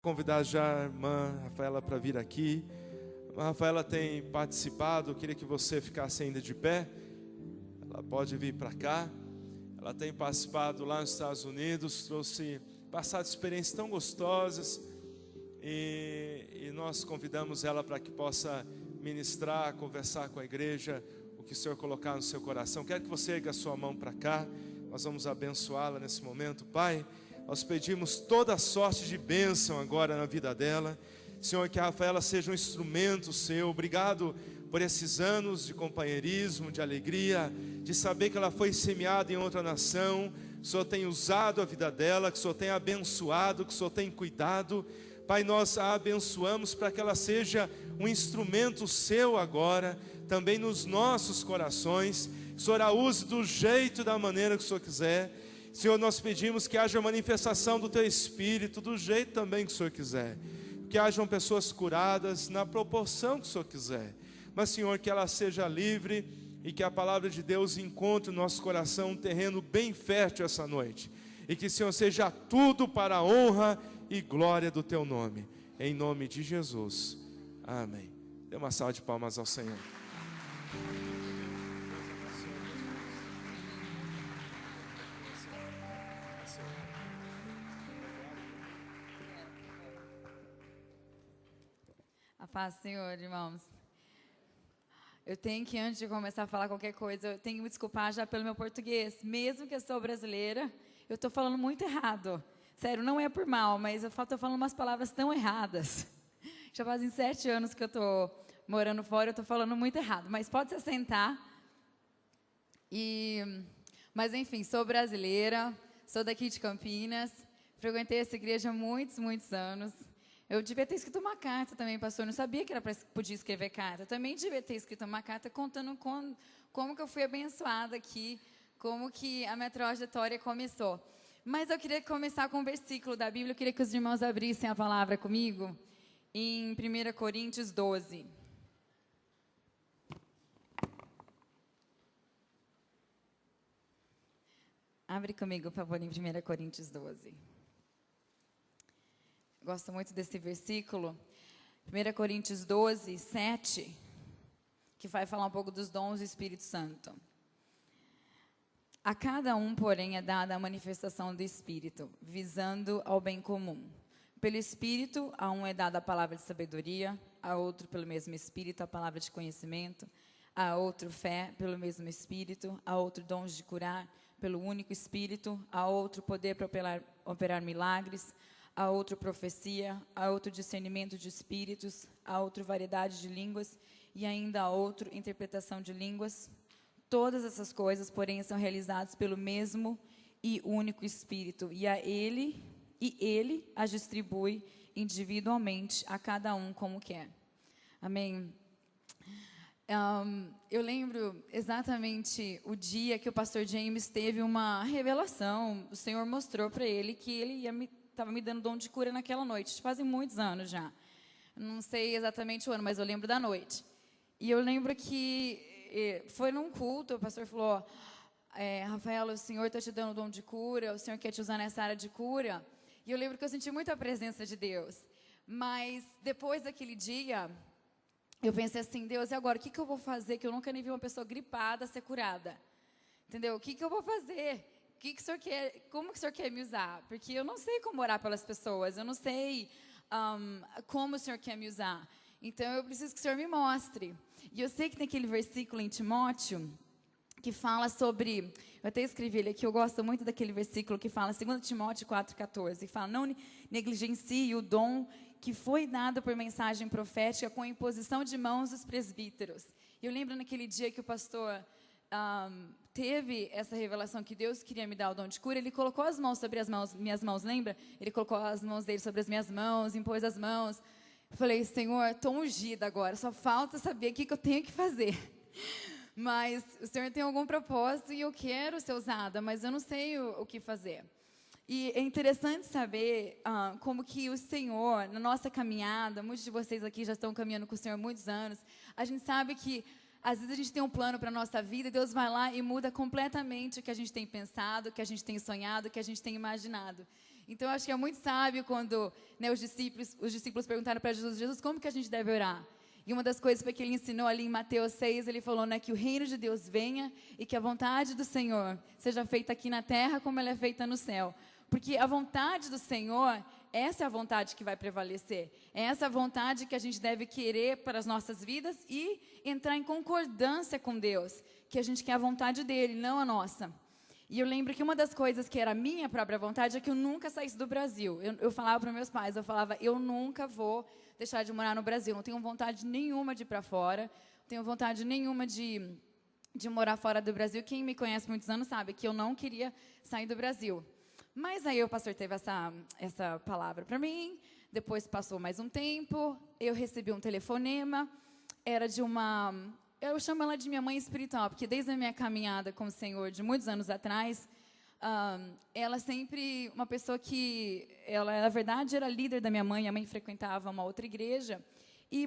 Convidar já a irmã Rafaela para vir aqui. A irmã Rafaela tem participado, eu queria que você ficasse ainda de pé. Ela pode vir para cá. Ela tem participado lá nos Estados Unidos, trouxe passado experiências tão gostosas. E nós convidamos ela para que possa ministrar, conversar com a igreja, o que o Senhor colocar no seu coração. Quero que você erga a sua mão para cá. Nós vamos abençoá-la nesse momento, Pai. Nós pedimos toda sorte de bênção agora na vida dela. Senhor, que a Rafaela seja um instrumento seu. Obrigado por esses anos de companheirismo, de alegria, de saber que ela foi semeada em outra nação. Que o Senhor tem usado a vida dela, que o Senhor tem abençoado, que o Senhor tem cuidado. Pai, nós a abençoamos para que ela seja um instrumento seu agora, também nos nossos corações. Que o Senhor a use do jeito e da maneira que o Senhor quiser. Senhor, nós pedimos que haja manifestação do Teu Espírito, do jeito também que o Senhor quiser. Que hajam pessoas curadas na proporção que o Senhor quiser. Mas, Senhor, que ela seja livre e que a palavra de Deus encontre no nosso coração um terreno bem fértil essa noite. E que, Senhor, seja tudo para a honra e glória do Teu nome. Em nome de Jesus. Amém. Dê uma salva de palmas ao Senhor. A paz do Senhor, irmãos. Eu tenho que, antes de começar a falar qualquer coisa, eu tenho que me desculpar já pelo meu português. Mesmo que eu sou brasileira, eu estou falando muito errado. Sério, não é por mal, mas eu estou falando umas palavras tão erradas. Já fazem 7 anos que eu estou morando fora, eu estou falando muito errado. Mas pode se sentar. Mas, enfim, sou brasileira, sou daqui de Campinas, frequentei essa igreja há muitos anos. Eu devia ter escrito uma carta também, pastor. Eu não sabia que podia escrever carta. Eu também devia ter escrito uma carta contando como que eu fui abençoada aqui, como que a minha trajetória começou. Mas eu queria começar com um versículo da Bíblia. Eu queria que os irmãos abrissem a palavra comigo em 1 Coríntios 12. Abre comigo, por favor, em 1 Coríntios 12. Gosto muito desse versículo, 1 Coríntios 12, 7, que vai falar um pouco dos dons do Espírito Santo. A cada um, porém, é dada a manifestação do Espírito, visando ao bem comum. Pelo Espírito, a um é dada a palavra de sabedoria, a outro, pelo mesmo Espírito, a palavra de conhecimento, a outro, fé, pelo mesmo Espírito, a outro, dons de curar, pelo único Espírito, a outro, poder para operar milagres, a outro profecia, a outro discernimento de espíritos, a outro variedade de línguas e ainda a outro interpretação de línguas. Todas essas coisas, porém, são realizadas pelo mesmo e único Espírito, e ele as distribui individualmente a cada um como quer. Amém? Eu lembro exatamente o dia que o pastor James teve uma revelação. O Senhor mostrou para ele que ele estava me dando dom de cura naquela noite. Fazem muitos anos já. Não sei exatamente o ano, mas eu lembro da noite. E eu lembro que foi num culto, o pastor falou, Rafaela, o Senhor está te dando dom de cura, o Senhor quer te usar nessa área de cura. E eu lembro que eu senti muito a presença de Deus. Mas depois daquele dia, eu pensei assim, Deus, e agora? O que eu vou fazer? Que eu nunca nem vi uma pessoa gripada ser curada. Entendeu? O que eu vou fazer? O Senhor quer, como que o Senhor quer me usar? Porque eu não sei como orar pelas pessoas, eu não sei como o Senhor quer me usar. Então, eu preciso que o Senhor me mostre. E eu sei que tem aquele versículo em Timóteo, que fala sobre, eu até escrevi ele aqui, eu gosto muito daquele versículo que fala, 2 Timóteo 4,14, que fala, não negligencie o dom que foi dado por mensagem profética com a imposição de mãos dos presbíteros. Eu lembro naquele dia que o pastor teve essa revelação que Deus queria me dar o dom de cura, ele colocou as mãos sobre minhas mãos, lembra? Ele colocou as mãos dele sobre as minhas mãos, impôs as mãos. Eu falei, Senhor, estou ungida agora, só falta saber o que eu tenho que fazer. Mas o Senhor tem algum propósito e eu quero ser usada, mas eu não sei o que fazer. E é interessante saber como que o Senhor, na nossa caminhada, muitos de vocês aqui já estão caminhando com o Senhor há muitos anos, a gente sabe que às vezes a gente tem um plano para a nossa vida e Deus vai lá e muda completamente o que a gente tem pensado, o que a gente tem sonhado, o que a gente tem imaginado. Então, eu acho que é muito sábio quando, né, os discípulos perguntaram para Jesus, Jesus, como que a gente deve orar? E uma das coisas foi que ele ensinou ali em Mateus 6, ele falou, né, que o reino de Deus venha e que a vontade do Senhor seja feita aqui na terra como ela é feita no céu. Porque a vontade do Senhor, essa é a vontade que vai prevalecer. É essa a vontade que a gente deve querer para as nossas vidas e entrar em concordância com Deus. Que a gente quer a vontade dele, não a nossa. E eu lembro que uma das coisas que era a minha própria vontade é que eu nunca saísse do Brasil. Eu falava para meus pais, eu nunca vou deixar de morar no Brasil. Não tenho vontade nenhuma de ir para fora. Não tenho vontade nenhuma de morar fora do Brasil. Quem me conhece há muitos anos sabe que eu não queria sair do Brasil. Mas aí o pastor teve essa palavra para mim. Depois passou mais um tempo. Eu recebi um telefonema. Era de uma... Eu chamo ela de minha mãe espiritual, porque desde a minha caminhada com o Senhor, de muitos anos atrás, ela sempre, uma pessoa que, ela na verdade era líder da minha mãe, a mãe frequentava uma outra igreja,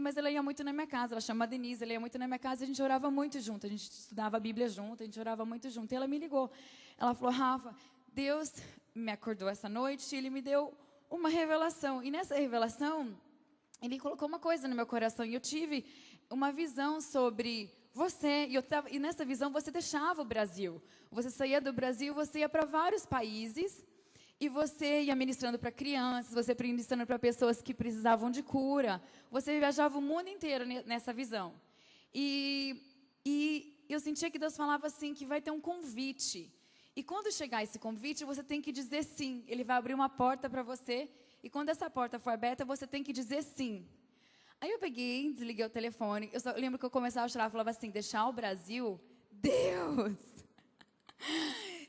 mas ela ia muito na minha casa, ela chama Denise, ela ia muito na minha casa, e a gente orava muito junto, a gente estudava a Bíblia junto, a gente orava muito junto, e ela me ligou, ela falou, Rafa, Deus me acordou essa noite, e Ele me deu uma revelação, e nessa revelação, Ele colocou uma coisa no meu coração, e eu tive uma visão sobre você, e nessa visão você deixava o Brasil. Você saía do Brasil, você ia para vários países, e você ia ministrando para crianças, você ia ministrando para pessoas que precisavam de cura. Você viajava o mundo inteiro nessa visão. E eu sentia que Deus falava assim, que vai ter um convite. E quando chegar esse convite, você tem que dizer sim. Ele vai abrir uma porta para você, e quando essa porta for aberta, você tem que dizer sim. Aí eu peguei, desliguei o telefone, eu lembro que eu começava a chorar, falava assim, deixar o Brasil? Deus!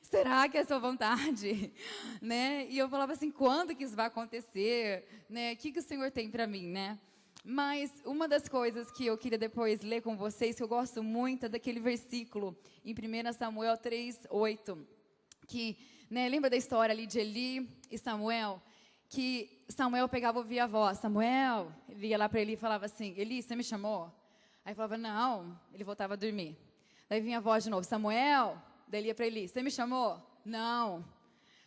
Será que é a sua vontade? Né? E eu falava assim, quando que isso vai acontecer? Né? O que o Senhor tem para mim, né? Mas uma das coisas que eu queria depois ler com vocês, que eu gosto muito, é daquele versículo em 1 Samuel 3:8, que, né, lembra da história ali de Eli e Samuel? Que Samuel pegava e ouvia a voz, Samuel, ele ia lá para Eli e falava assim, Eli, você me chamou? Aí falava, não, ele voltava a dormir. Daí vinha a voz de novo, Samuel, daí ele ia para Eli, você me chamou? Não,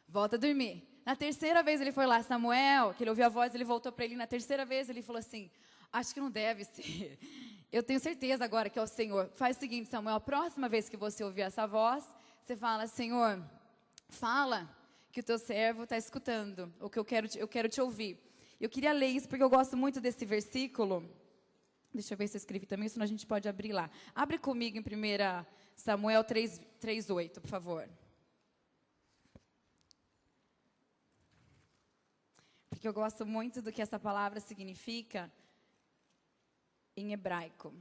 volta a dormir. Na terceira vez ele foi lá, Samuel, que ele ouviu a voz, ele voltou para Eli, na terceira vez ele falou assim, acho que não deve ser, eu tenho certeza agora que é o Senhor. Faz o seguinte, Samuel, a próxima vez que você ouvir essa voz, você fala, Senhor, fala, que o teu servo está escutando, o que eu quero te ouvir. Eu queria ler isso porque eu gosto muito desse versículo. Deixa eu ver se eu escrevi também, senão a gente pode abrir lá. Abre comigo em 1 Samuel 3:8, por favor. Porque eu gosto muito do que essa palavra significa em hebraico.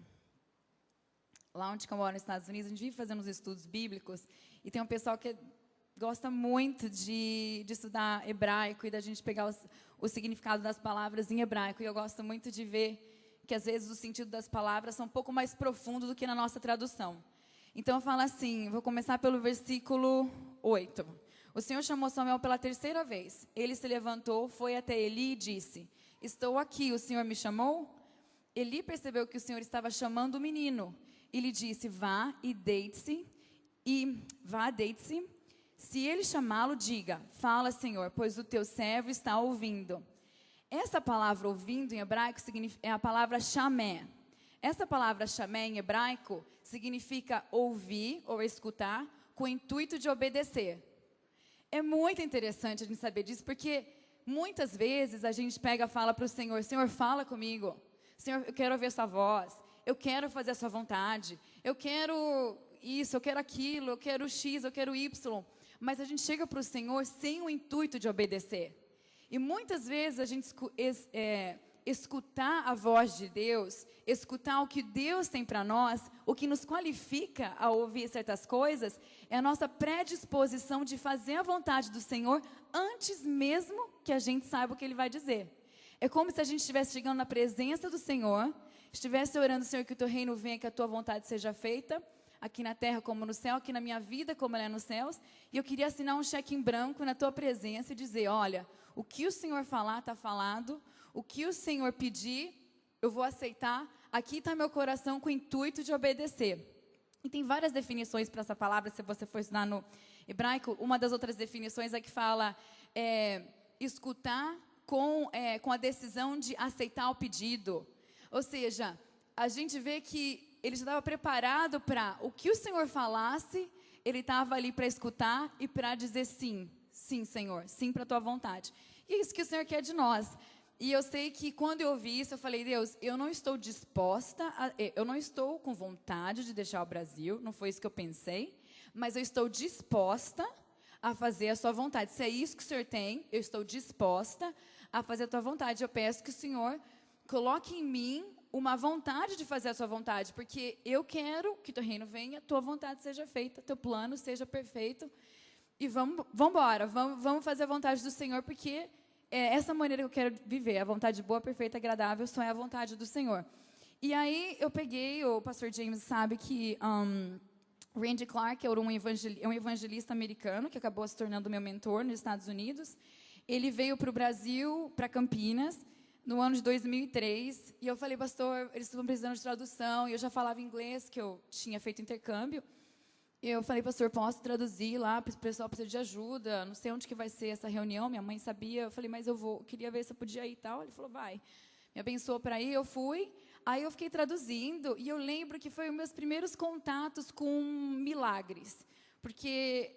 Lá onde eu moro, nos Estados Unidos, a gente vive fazendo uns estudos bíblicos e tem um pessoal que gosta muito de estudar hebraico e da gente pegar o significado das palavras em hebraico. E eu gosto muito de ver que, às vezes, o sentido das palavras são um pouco mais profundo do que na nossa tradução. Então, eu falo assim, vou começar pelo versículo 8. O Senhor chamou Samuel pela terceira vez. Ele se levantou, foi até Eli e disse, estou aqui, o Senhor me chamou? Eli percebeu que o Senhor estava chamando o menino. E lhe disse, vá, deite-se. Se ele chamá-lo, diga, fala, Senhor, pois o teu servo está ouvindo. Essa palavra ouvindo em hebraico é a palavra chamé. Essa palavra chamé em hebraico significa ouvir ou escutar com o intuito de obedecer. É muito interessante a gente saber disso, porque muitas vezes a gente pega e fala para o Senhor, Senhor, fala comigo. Senhor, eu quero ouvir a sua voz. Eu quero fazer a sua vontade. Eu quero isso, eu quero aquilo, eu quero X, eu quero Y. Mas a gente chega para o Senhor sem o intuito de obedecer. E muitas vezes a gente escutar a voz de Deus, escutar o que Deus tem para nós, o que nos qualifica a ouvir certas coisas, é a nossa predisposição de fazer a vontade do Senhor antes mesmo que a gente saiba o que Ele vai dizer. É como se a gente estivesse chegando na presença do Senhor, estivesse orando, Senhor, que o teu reino venha, que a tua vontade seja feita, aqui na terra como no céu, aqui na minha vida como ela é nos céus, e eu queria assinar um cheque em branco na tua presença e dizer, olha, o que o Senhor falar está falado, o que o Senhor pedir, eu vou aceitar, aqui está meu coração com o intuito de obedecer. E tem várias definições para essa palavra, se você for estudar no hebraico, uma das outras definições é que fala escutar com a decisão de aceitar o pedido. Ou seja, a gente vê que ele já estava preparado para o que o Senhor falasse, ele estava ali para escutar e para dizer sim. Sim, Senhor, sim para a tua vontade. E é isso que o Senhor quer de nós. E eu sei que quando eu ouvi isso, eu falei, Deus, eu não estou eu não estou com vontade de deixar o Brasil, não foi isso que eu pensei, mas eu estou disposta a fazer a sua vontade. Se é isso que o Senhor tem, eu estou disposta a fazer a tua vontade. Eu peço que o Senhor coloque em mim uma vontade de fazer a sua vontade, porque eu quero que teu reino venha, tua vontade seja feita, teu plano seja perfeito. E vamos embora, vamos fazer a vontade do Senhor, porque é essa maneira que eu quero viver, a vontade boa, perfeita, agradável, só é a vontade do Senhor. E aí eu peguei, o pastor James sabe que Randy Clark é um evangelista americano, que acabou se tornando meu mentor nos Estados Unidos. Ele veio para o Brasil, para Campinas, no ano de 2003, e eu falei, pastor, eles estão precisando de tradução, e eu já falava inglês, que eu tinha feito intercâmbio. Eu falei, pastor, posso traduzir lá, o pessoal precisa de ajuda, não sei onde que vai ser essa reunião, minha mãe sabia, eu falei, mas eu queria ver se eu podia ir e tal. Ele falou, vai. Me abençoou para ir, eu fui, aí eu fiquei traduzindo, e eu lembro que foi os meus primeiros contatos com milagres, porque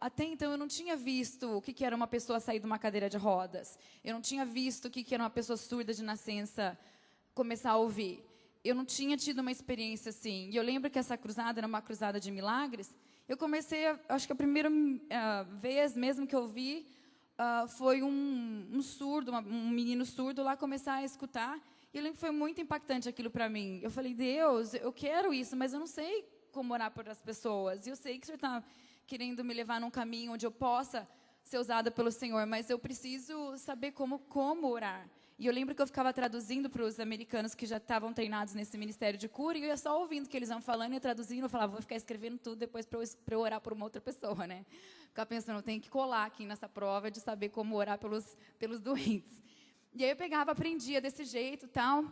até então eu não tinha visto o que era uma pessoa sair de uma cadeira de rodas, eu não tinha visto o que era uma pessoa surda de nascença começar a ouvir. Eu não tinha tido uma experiência assim. E eu lembro que essa cruzada era uma cruzada de milagres. Eu comecei, acho que a primeira vez mesmo que eu vi, foi um surdo, um menino surdo lá começar a escutar. E eu lembro que foi muito impactante aquilo para mim. Eu falei, Deus, eu quero isso, mas eu não sei como orar por as pessoas. E eu sei que o Senhor está querendo me levar num caminho onde eu possa ser usada pelo Senhor, mas eu preciso saber como orar. E eu lembro que eu ficava traduzindo para os americanos que já estavam treinados nesse ministério de cura, e eu ia só ouvindo o que eles iam falando e traduzindo. Eu falava, vou ficar escrevendo tudo depois para eu orar por uma outra pessoa, né? Ficava pensando, eu tenho que colar aqui nessa prova de saber como orar pelos doentes. E aí eu pegava, aprendia desse jeito e tal.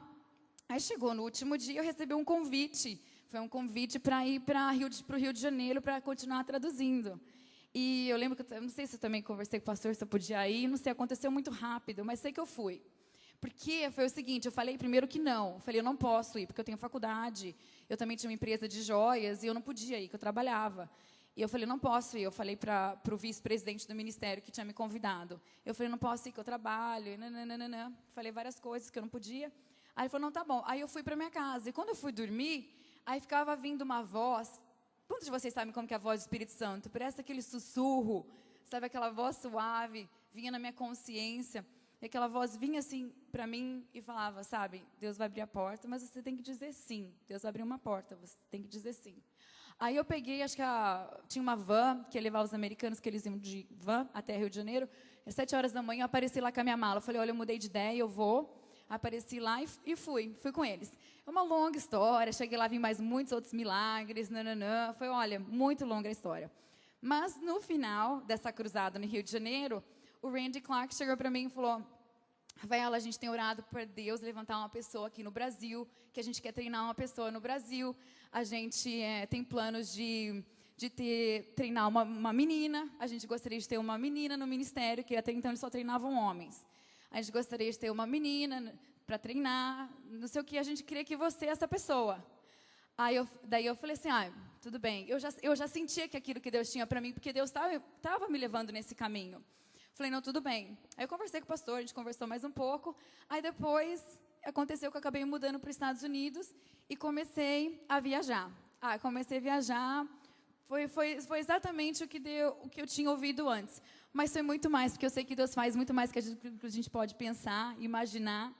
Aí chegou no último dia, eu recebi um convite. Foi um convite para ir para o Rio de Janeiro para continuar traduzindo. E eu lembro que, eu não sei se eu também conversei com o pastor, se eu podia ir, não sei, aconteceu muito rápido, mas sei que eu fui. Porque foi o seguinte, eu falei primeiro que não. Eu falei, eu não posso ir, porque eu tenho faculdade. Eu também tinha uma empresa de joias e eu não podia ir, que eu trabalhava. E eu falei, não posso ir. Eu falei para o vice-presidente do ministério que tinha me convidado. Eu falei, não posso ir, que eu trabalho. E nananana. Falei várias coisas que eu não podia. Aí ele falou, não, tá bom. Aí eu fui para minha casa. E quando eu fui dormir, aí ficava vindo uma voz. Quantos de vocês sabem como que é a voz do Espírito Santo? Parece aquele sussurro, sabe, aquela voz suave, vinha na minha consciência. E aquela voz vinha assim para mim e falava, sabe, Deus vai abrir a porta, mas você tem que dizer sim. Deus vai abrir uma porta, você tem que dizer sim. Aí eu peguei, acho que tinha uma van que ia levar os americanos, que eles iam de van até Rio de Janeiro. Às 7 horas da manhã, eu apareci lá com a minha mala. Eu falei, olha, eu mudei de ideia, eu vou. Apareci lá e fui com eles. É uma longa história, cheguei lá, vi mais muitos outros milagres, foi, olha, muito longa a história. Mas no final dessa cruzada no Rio de Janeiro, o Randy Clark chegou para mim e falou, Rafaela, a gente tem orado para Deus levantar uma pessoa aqui no Brasil, que a gente quer treinar uma pessoa no Brasil, a gente tem planos de treinar uma menina, a gente gostaria de ter uma menina no ministério, que até então eles só treinavam homens. A gente gostaria de ter uma menina para treinar, não sei o que, a gente queria que você é essa pessoa. Daí eu falei assim, tudo bem. Eu já sentia que aquilo que Deus tinha para mim, porque Deus estava me levando nesse caminho. Falei, não, tudo bem. Aí eu conversei com o pastor, a gente conversou mais um pouco. Aí depois aconteceu que eu acabei mudando para os Estados Unidos e comecei a viajar. Comecei a viajar, foi exatamente o que eu tinha ouvido antes. Mas foi muito mais, porque eu sei que Deus faz muito mais que a gente pode pensar, imaginar,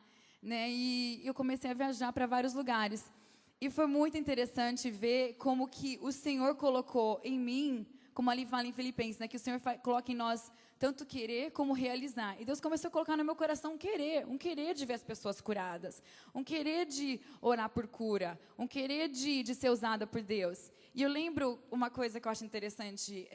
né? E eu comecei a viajar para vários lugares. E foi muito interessante ver como que o Senhor colocou em mim, como ali fala em Filipenses, né? Que o Senhor coloca em nós tanto querer como realizar. E Deus começou a colocar no meu coração um querer de ver as pessoas curadas, um querer de orar por cura, um querer de ser usada por Deus. E eu lembro uma coisa que eu acho interessante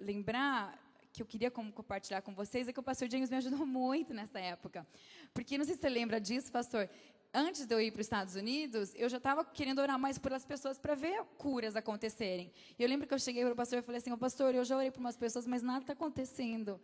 lembrar, que eu queria compartilhar com vocês, é que o pastor James me ajudou muito nessa época. Porque, não sei se você lembra disso, pastor, antes de eu ir para os Estados Unidos, eu já estava querendo orar mais pelas pessoas para ver curas acontecerem. E eu lembro que eu cheguei para o pastor e falei assim, pastor, eu já orei por umas pessoas, mas nada está acontecendo.